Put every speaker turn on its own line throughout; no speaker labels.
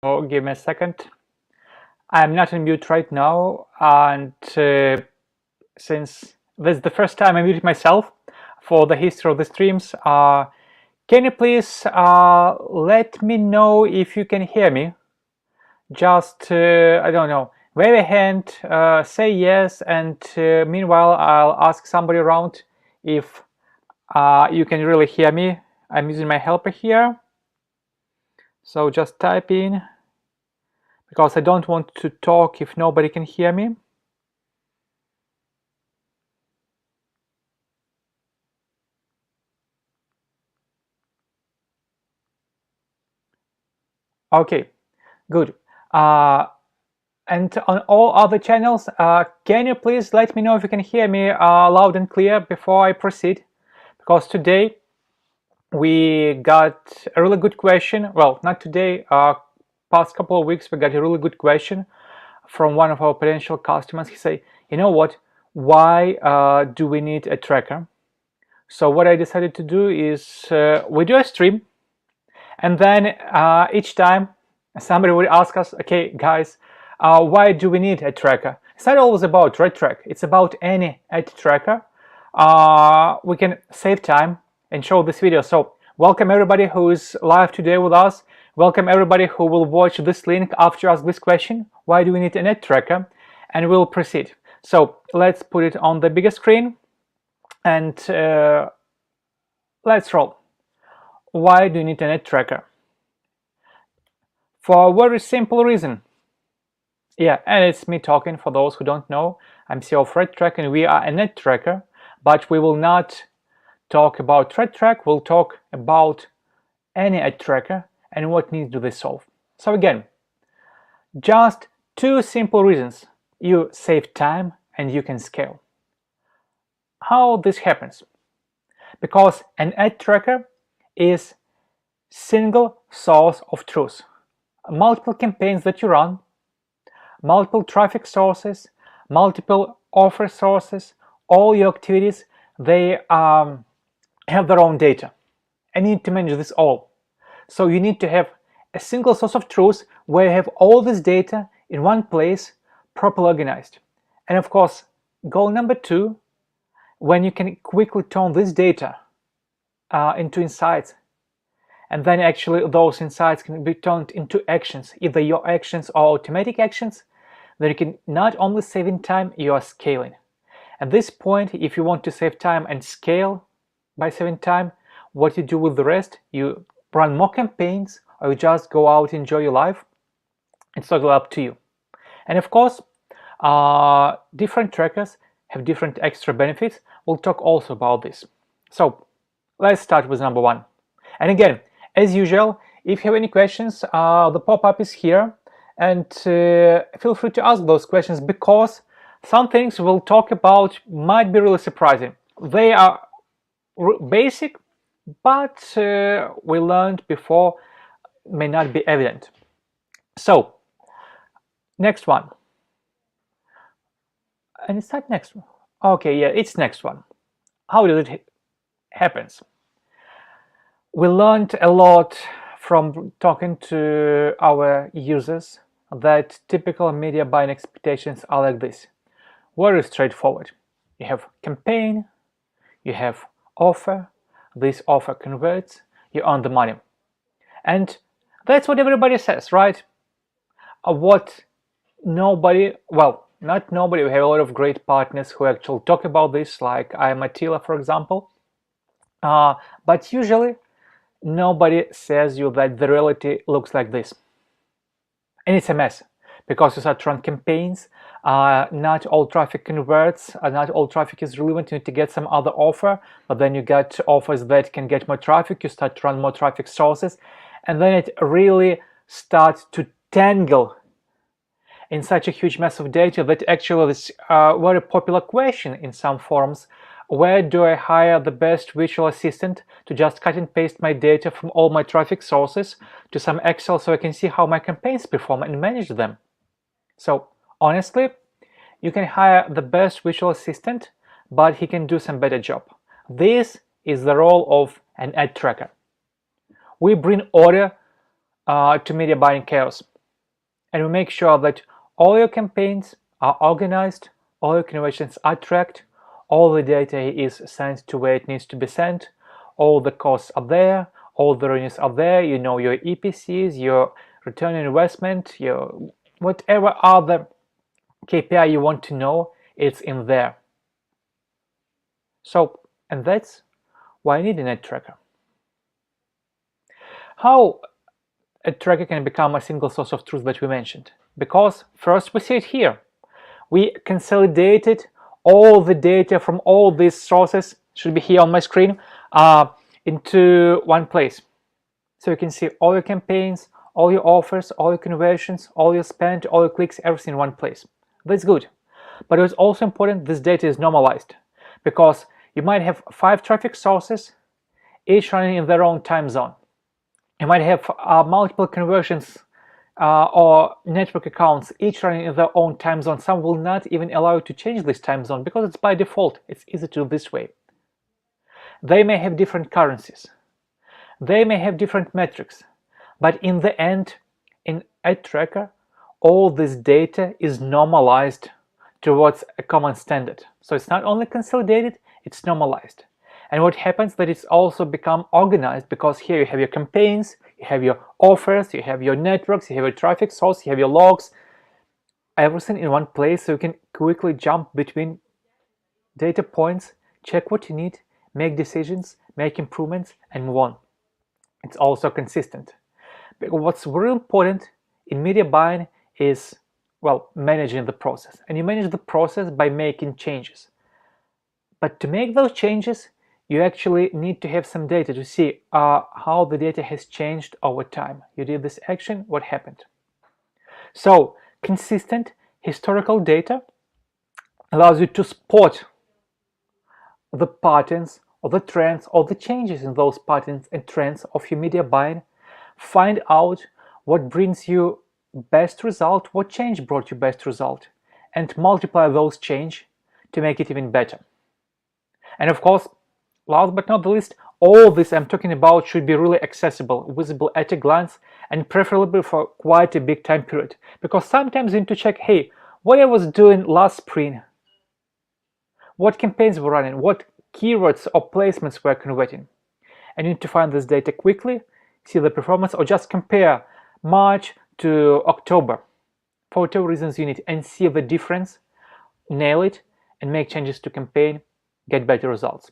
So give me a second. I'm not on mute right now, and since this is the first time I muted myself for the history of the streams, can you please let me know if you can hear me? Just, I don't know, wave a hand, say yes, and meanwhile I'll ask somebody around if you can really hear me. I'm using my helper here, so just type in, because I don't want to talk if nobody can hear me. Okay, good. And on all other channels, can you please let me know if you can hear me loud and clear before I proceed? Because today we got a really good question. Well, not today, past couple of weeks we got a really good question from one of our potential customers. He said, you know what, why do we need a tracker? So what I decided to do is we do a stream, and then each time somebody would ask us, okay guys, why do we need a tracker? It's not always about RedTrack, it's about any ad tracker. We can save time and show this video. So welcome everybody who is live today with us. Welcome everybody who will watch this link after ask this question, why do we need an ad tracker? And we'll proceed. So let's put it on the bigger screen and let's roll. Why do you need an ad tracker? For a very simple reason. Yeah, and it's me talking. For those who don't know, I'm CEO of RedTrack and we are an ad tracker, but we will not talk about RedTrack, we'll talk about any ad tracker and what needs do they solve. So again, just two simple reasons. You save time and you can scale. How this happens? Because an ad tracker is single source of truth. Multiple campaigns that you run, multiple traffic sources, multiple offer sources, all your activities, they have their own data and you need to manage this all. So you need to have a single source of truth where you have all this data in one place, properly organized. And of course, goal number two, when you can quickly turn this data into insights, and then actually those insights can be turned into actions, either your actions or automatic actions, then you can not only save in time, you are scaling. At this point, if you want to save time and scale by saving time, what you do with the rest, you run more campaigns or you just go out and enjoy your life. It's totally up to you. And of course, different trackers have different extra benefits. We'll talk also about this. So let's start with number one. And again, as usual, if you have any questions, the pop-up is here, and feel free to ask those questions, because some things we'll talk about might be really surprising. They are basic, but we learned before may not be evident. So next one, and it's not next one. Okay, yeah, it's next one. How does it happens? We learned a lot from talking to our users that typical media buying expectations are like this. Very straightforward. You have campaign, you have offer, this offer converts, you earn the money. And that's what everybody says, right? What nobody, well, not nobody, we have a lot of great partners who actually talk about this, like I'm Attila, for example. But usually, nobody says you that the reality looks like this. And it's a mess, because you start to run campaigns, not all traffic converts, not all traffic is relevant, you need to get some other offer, but then you get offers that can get more traffic, you start to run more traffic sources, and then it really starts to tangle in such a huge mess of data that actually this very popular question in some forums: where do I hire the best virtual assistant to just cut and paste my data from all my traffic sources to some Excel so I can see how my campaigns perform and manage them? So honestly, you can hire the best virtual assistant, but he can do some better job. This is the role of an ad tracker. We bring order to media buying chaos. and we make sure that all your campaigns are organized, all your conversions are tracked, all the data is sent to where it needs to be sent, all the costs are there, all the revenues are there, you know your EPCs, your return on investment, your whatever other KPI you want to know, it's in there. So, and that's why I need a net tracker. How a tracker can become a single source of truth that we mentioned? Because first we see it here. We consolidated all the data from all these sources, should be here on my screen, into one place. So you can see all your campaigns, all your offers, all your conversions, all your spend, all your clicks, everything in one place. That's good. But it's also important this data is normalized, because you might have 5 traffic sources, each running in their own time zone. You might have multiple conversions or network accounts, each running in their own time zone. Some will not even allow you to change this time zone because it's by default. It's easy to do this way. They may have different currencies. They may have different metrics. But in the end, in Ad Tracker, all this data is normalized towards a common standard. So it's not only consolidated, it's normalized. And what happens that it's also become organized, because here you have your campaigns, you have your offers, you have your networks, you have your traffic source, you have your logs, everything in one place, so you can quickly jump between data points, check what you need, make decisions, make improvements, and move on. It's also consistent. But what's very important in media buying is, well, managing the process. And you manage the process by making changes. But to make those changes, you actually need to have some data to see how the data has changed over time. You did this action, what happened? So consistent historical data allows you to spot the patterns or the trends or the changes in those patterns and trends of your media buying, find out what brings you best result, what change brought you best result, and multiply those change to make it even better. And of course, last but not the least, all this I'm talking about should be really accessible, visible at a glance, and preferably for quite a big time period. Because sometimes you need to check, hey, what I was doing last spring, what campaigns were running, what keywords or placements were converting. And you need to find this data quickly, see the performance, or just compare March to October, for whatever reasons you need, and see the difference, nail it, and make changes to campaign, get better results.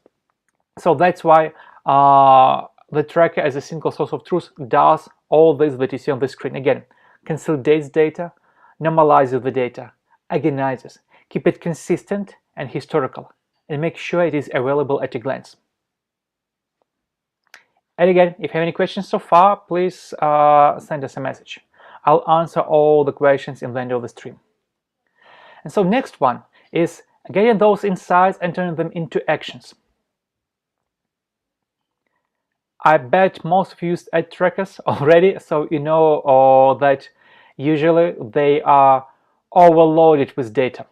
So that's why the tracker as a single source of truth does all this that you see on the screen. Again, consolidates data, normalizes the data, organizes, keep it consistent and historical, and make sure it is available at a glance. And again, if you have any questions so far, please send us a message. I'll answer all the questions in the end of the stream. And so next one is getting those insights and turning them into actions. I bet most of you used ad trackers already, so you know that usually they are overloaded with data.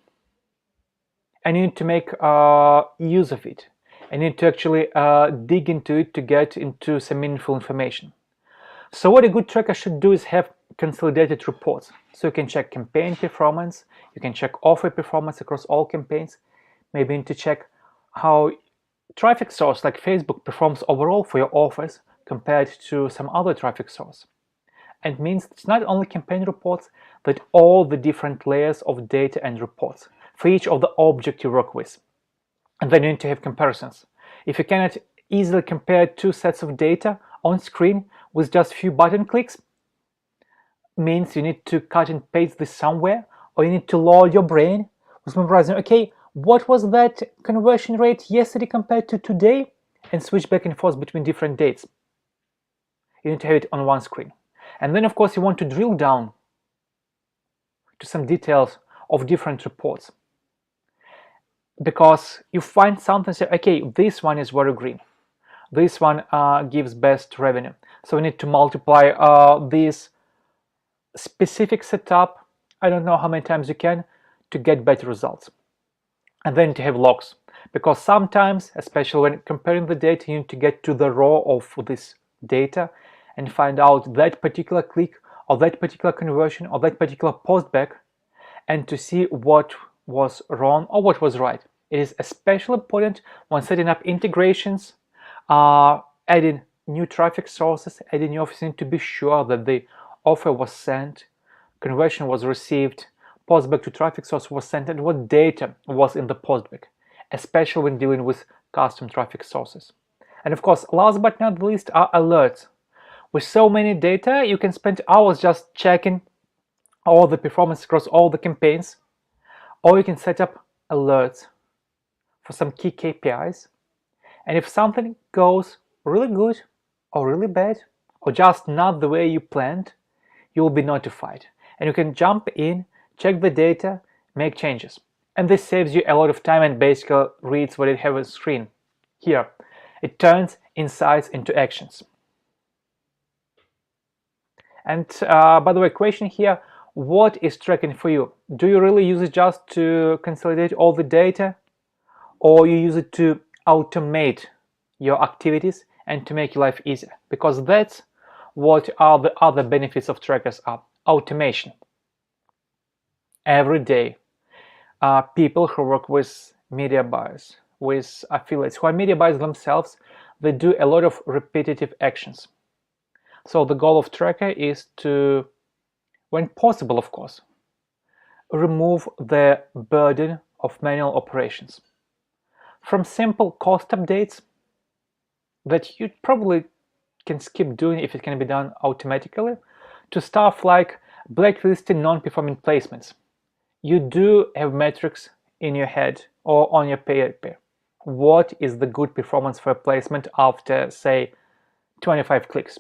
And you need to make use of it. And you need to actually dig into it to get into some meaningful information. So what a good tracker should do is have consolidated reports. So you can check campaign performance, you can check offer performance across all campaigns. Maybe you need to check how traffic source like Facebook performs overall for your offers compared to some other traffic source. And it means it's not only campaign reports, but all the different layers of data and reports for each of the objects you work with. And then you need to have comparisons. If you cannot easily compare 2 sets of data on screen with just few button clicks, means you need to cut and paste this somewhere, or you need to lull your brain with memorizing, okay, what was that conversion rate yesterday compared to today, and switch back and forth between different dates. You need to have it on one screen. And then of course you want to drill down to some details of different reports, because you find something, say, okay, this one is very green, this one gives best revenue, so we need to multiply this specific setup, I don't know how many times you can, to get better results. And then to have logs, because sometimes, especially when comparing the data, you need to get to the raw of this data and find out that particular click of that particular conversion or that particular postback and to see what was wrong or what was right. It is especially important when setting up integrations, adding new traffic sources, adding new offers, to be sure that the offer was sent, conversion was received, postback to traffic source was sent, and what data was in the postback, especially when dealing with custom traffic sources. And of course, last but not least are alerts. With so many data, you can spend hours just checking all the performance across all the campaigns, or you can set up alerts for some key KPIs. And if something goes really good or really bad or just not the way you planned, you will be notified. And you can jump in, check the data, make changes. And this saves you a lot of time and basically reads what it has on screen. Here, it turns insights into actions. And by the way, question here, what is tracking for you? Do you really use it just to consolidate all the data, or you use it to automate your activities and to make your life easier? Because that's what are the other benefits of trackers are. Automation. Every day, people who work with media buyers, with affiliates, who are media buyers themselves, they do a lot of repetitive actions. So the goal of tracker is to, when possible of course, remove the burden of manual operations. From simple cost updates that you probably can skip doing if it can be done automatically, to stuff like blacklisting non-performing placements. You do have metrics in your head or on your paper. What is the good performance for a placement after, say, 25 clicks?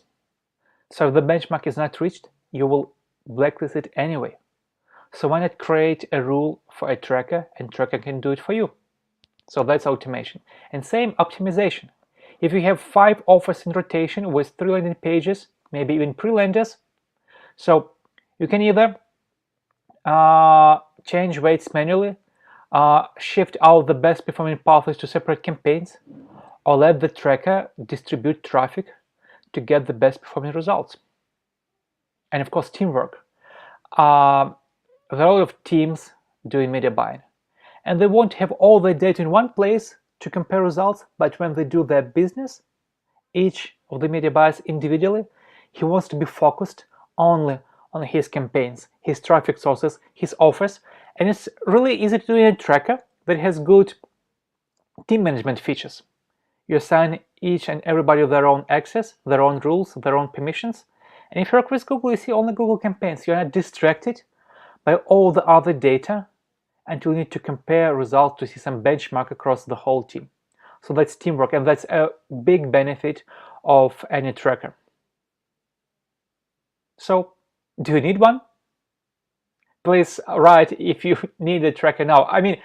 So if the benchmark is not reached, you will blacklist it anyway. So why not create a rule for a tracker, and tracker can do it for you? So that's automation. And same optimization. If you have 5 offers in rotation with 3 landing pages, maybe even pre-landers, so you can either change weights manually, shift out the best performing pathways to separate campaigns, or let the tracker distribute traffic to get the best performing results. And of course, teamwork. There are a lot of teams doing media buying, and they won't have all their data in one place to compare results, but when they do their business, each of the media buyers individually, he wants to be focused only on his campaigns, his traffic sources, his offers, and it's really easy to do in a tracker that has good team management features. You assign each and everybody their own access, their own rules, their own permissions, and if you work with Google, you see only Google campaigns. You're not distracted by all the other data, and you need to compare results to see some benchmark across the whole team. So that's teamwork, and that's a big benefit of any tracker. So, do you need one? Please write if you need a tracker now. I mean,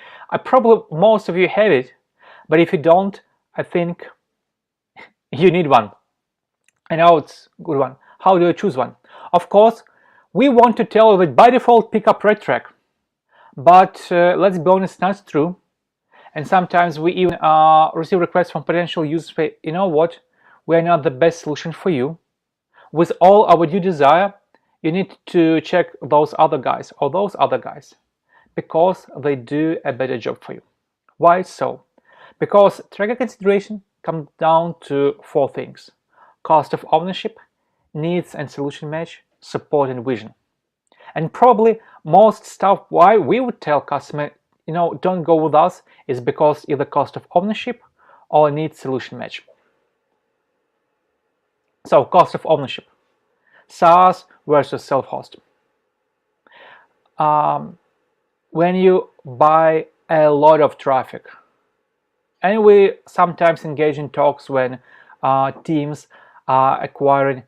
probably most of you have it, but if you don't, I think you need one. I know it's a good one. How do you choose one? Of course, we want to tell you that by default pick up RedTrack, but let's be honest, not true. And sometimes we even receive requests from potential users say, you know what, we are not the best solution for you. With all our due desire, you need to check those other guys or those other guys, because they do a better job for you. Why so? Because tracker consideration comes down to 4 things: cost of ownership, needs and solution match, support and vision. And probably most stuff why we would tell customer, don't go with us, is because either cost of ownership or needs solution match. So cost of ownership, SaaS versus self-host. When you buy a lot of traffic, and we sometimes engage in talks when teams are acquiring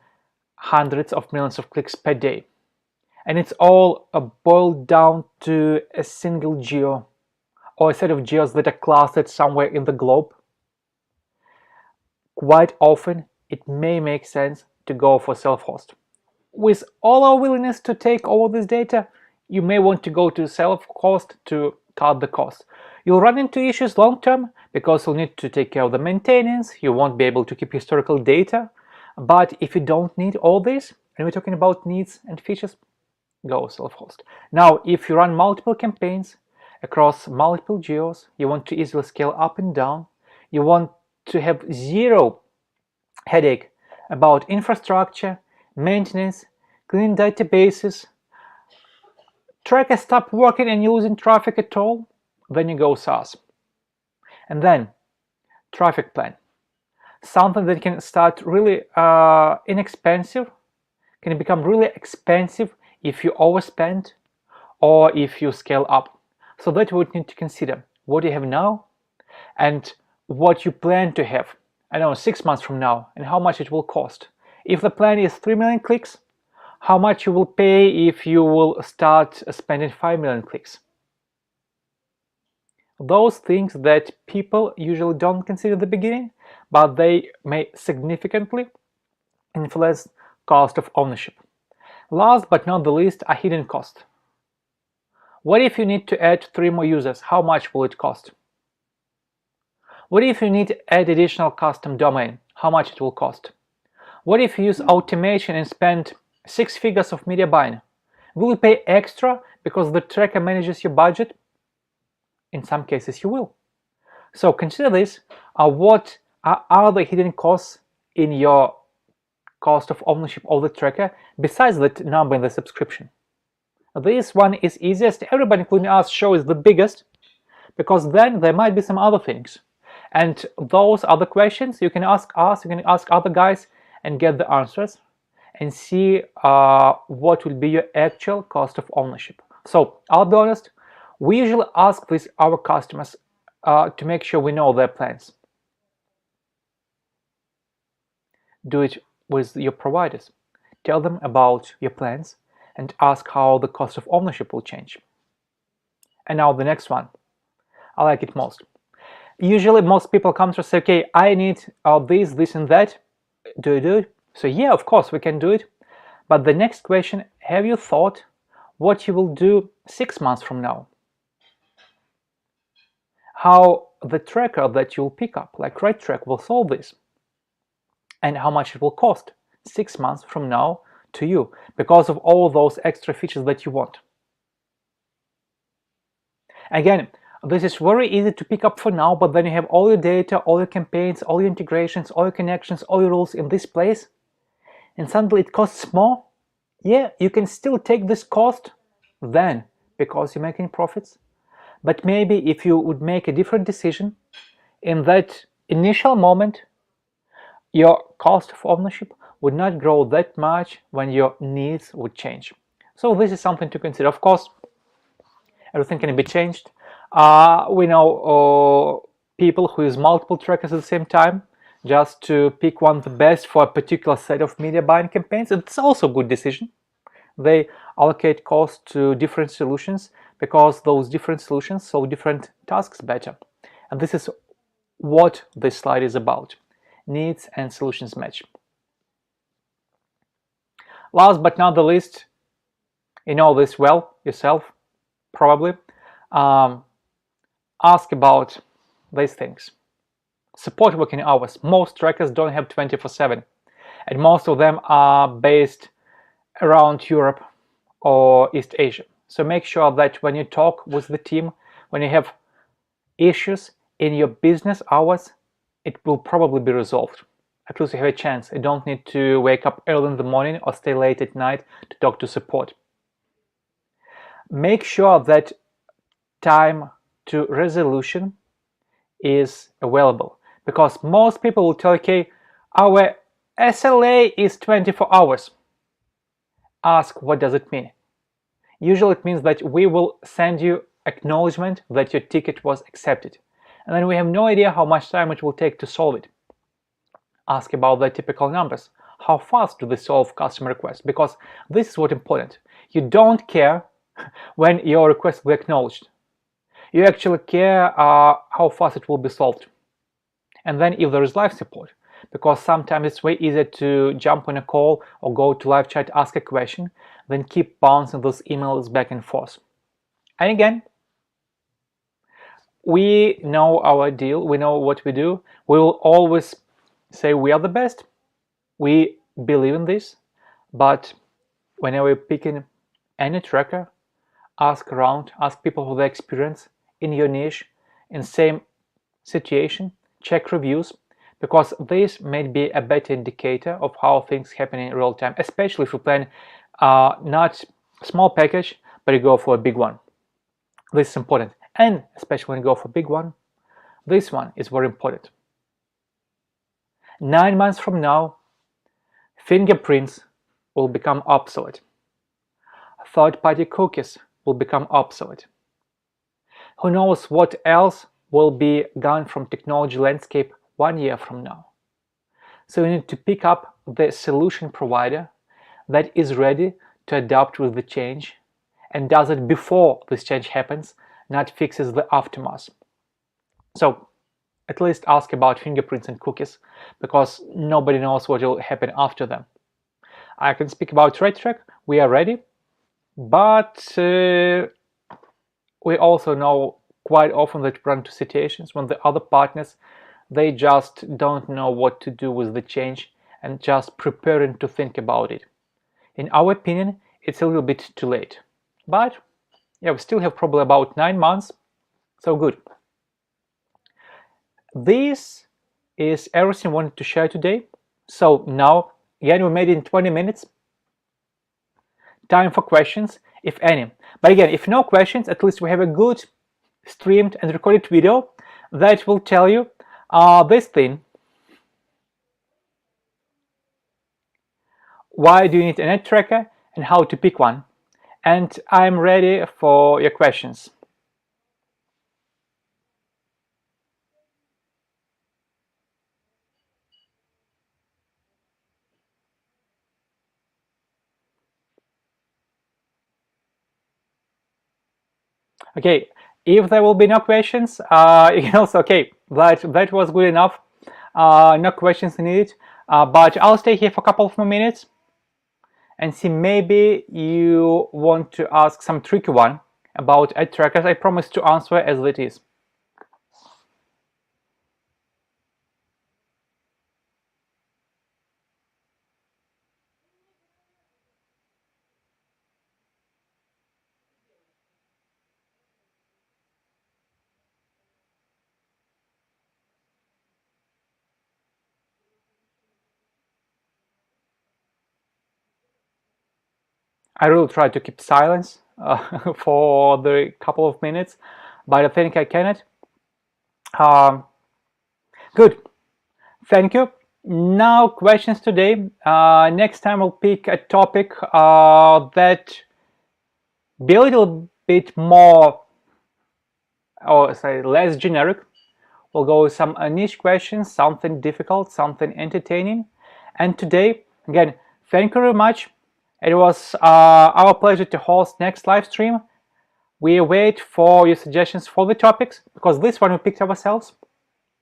hundreds of millions of clicks per day, and it's all boiled down to a single geo or a set of geos that are clustered somewhere in the globe. Quite often it may make sense to go for self-host. With all our willingness to take all this data, you may want to go to self-host to cut the cost. You'll run into issues long-term because you'll need to take care of the maintenance, you won't be able to keep historical data. But if you don't need all this, When we're talking about needs and features, go self-host. Now, if you run multiple campaigns across multiple geos, you want to easily scale up and down, you want to have zero headache about infrastructure, maintenance, cleaning databases, trackers stop working and you're losing traffic at all, then you go SaaS. And then traffic plan, something that can start really inexpensive, can become really expensive if you overspend or if you scale up. So that you would need to consider what you have now and what you plan to have, I don't know, 6 months from now, and how much it will cost. If the plan is 3 million clicks, how much you will pay if you will start spending 5 million clicks. Those things that people usually don't consider at the beginning, but they may significantly influence cost of ownership. Last but not the least, a hidden cost. What if you need to add 3 more users? How much will it cost? What if you need to add additional custom domain? How much it will cost? What if you use automation and spend 6 figures of media buying? Will you pay extra because the tracker manages your budget? In some cases you will. So consider this. What are the hidden costs in your cost of ownership of the tracker besides that number in the subscription? This one is easiest. Everybody, including us, shows the biggest, because then there might be some other things. And those other questions you can ask us, you can ask other guys and get the answers and see what will be your actual cost of ownership. So I'll be honest, we usually ask this our customers to make sure we know their plans. Do it with your providers. Tell them about your plans and ask how the cost of ownership will change. And now the next one. I like it most. Usually most people come to say, okay, I need this and that. Do you do it? So yeah, of course we can do it. But the next question, have you thought what you will do 6 months from now? How the tracker that you'll pick up, like RedTrack, will solve this? And how much it will cost 6 months from now to you because of all those extra features that you want. Again, this is very easy to pick up for now, but then you have all your data, all your campaigns, all your integrations, all your connections, all your rules in this place, and suddenly it costs more. Yeah, you can still take this cost then because you're making profits, but maybe if you would make a different decision in that initial moment, your cost of ownership would not grow that much when your needs would change. So this is something to consider. Of course, everything can be changed. We know people who use multiple trackers at the same time just to pick one of the best for a particular set of media buying campaigns. It's also a good decision. They allocate cost to different solutions because those different solutions solve different tasks better. And this is what this slide is about. Needs and solutions match. Last but not the least, you know this well yourself, probably. Ask about these things. Support working hours. Most trackers don't have 24/7, and most of them are based around Europe or East Asia. So make sure that when you talk with the team, when you have issues in your business hours, it will probably be resolved. At least you have a chance. You don't need to wake up early in the morning or stay late at night to talk to support. Make sure that time to resolution is available, because most people will tell, okay, our SLA is 24 hours. Ask, what does it mean? Usually it means that we will send you acknowledgement that your ticket was accepted, and then we have no idea how much time it will take to solve it. Ask about the typical numbers. How fast do they solve customer requests? Because this is what's important. You don't care when your request will be acknowledged. You actually care how fast it will be solved. And then if there is live support, because sometimes it's way easier to jump on a call or go to live chat, ask a question, than keep bouncing those emails back and forth. And again, we know our deal, we know what we do. We will always say we are the best. We believe in this, But whenever you're picking any tracker, ask around, ask people with experience in your niche, in same situation, check reviews, because this may be a better indicator of how things happen in real time, especially if you plan not small package, but you go for a big one. This is important, and especially when you go for a big one, this one is very important. 9 months from now, fingerprints will become obsolete. Third-party cookies will become obsolete. Who knows what else will be gone from technology landscape 1 year from now. So you need to pick up the solution provider that is ready to adapt with the change and does it before this change happens, not fixes the aftermath. So at least ask about fingerprints and cookies, because nobody knows what will happen after them. I can speak about RedTrack. We are ready, but we also know quite often that we run into situations when the other partners, they just don't know what to do with the change and just preparing to think about it. In our opinion, it's a little bit too late. But yeah, we still have probably about 9 months, so good. This is everything I wanted to share today. So now, again, we made it in 20 minutes. Time for questions, if any. But again, if no questions, at least we have a good streamed and recorded video that will tell you this thing. Why do you need a net tracker and how to pick one? And I'm ready for your questions. Okay, if there will be no questions, you can also, okay, that was good enough. No questions needed, but I'll stay here for a couple of more minutes and see, maybe you want to ask some tricky one about ad trackers. I promise to answer as it is. I will try to keep silence for the couple of minutes, but I think I cannot. Good, thank you. Now questions today. Next time we'll pick a topic that be a little bit more, or say less generic. We'll go with some niche questions, something difficult, something entertaining. And today, again, thank you very much. It was our pleasure to host next live stream. We wait for your suggestions for the topics, because this one we picked ourselves.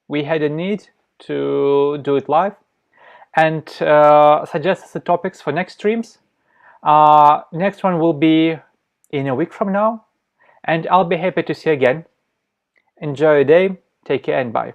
We had a need to do it live, and suggest the topics for next streams. Next one will be in a week from now, and I'll be happy to see you again. Enjoy your day, take care, and bye.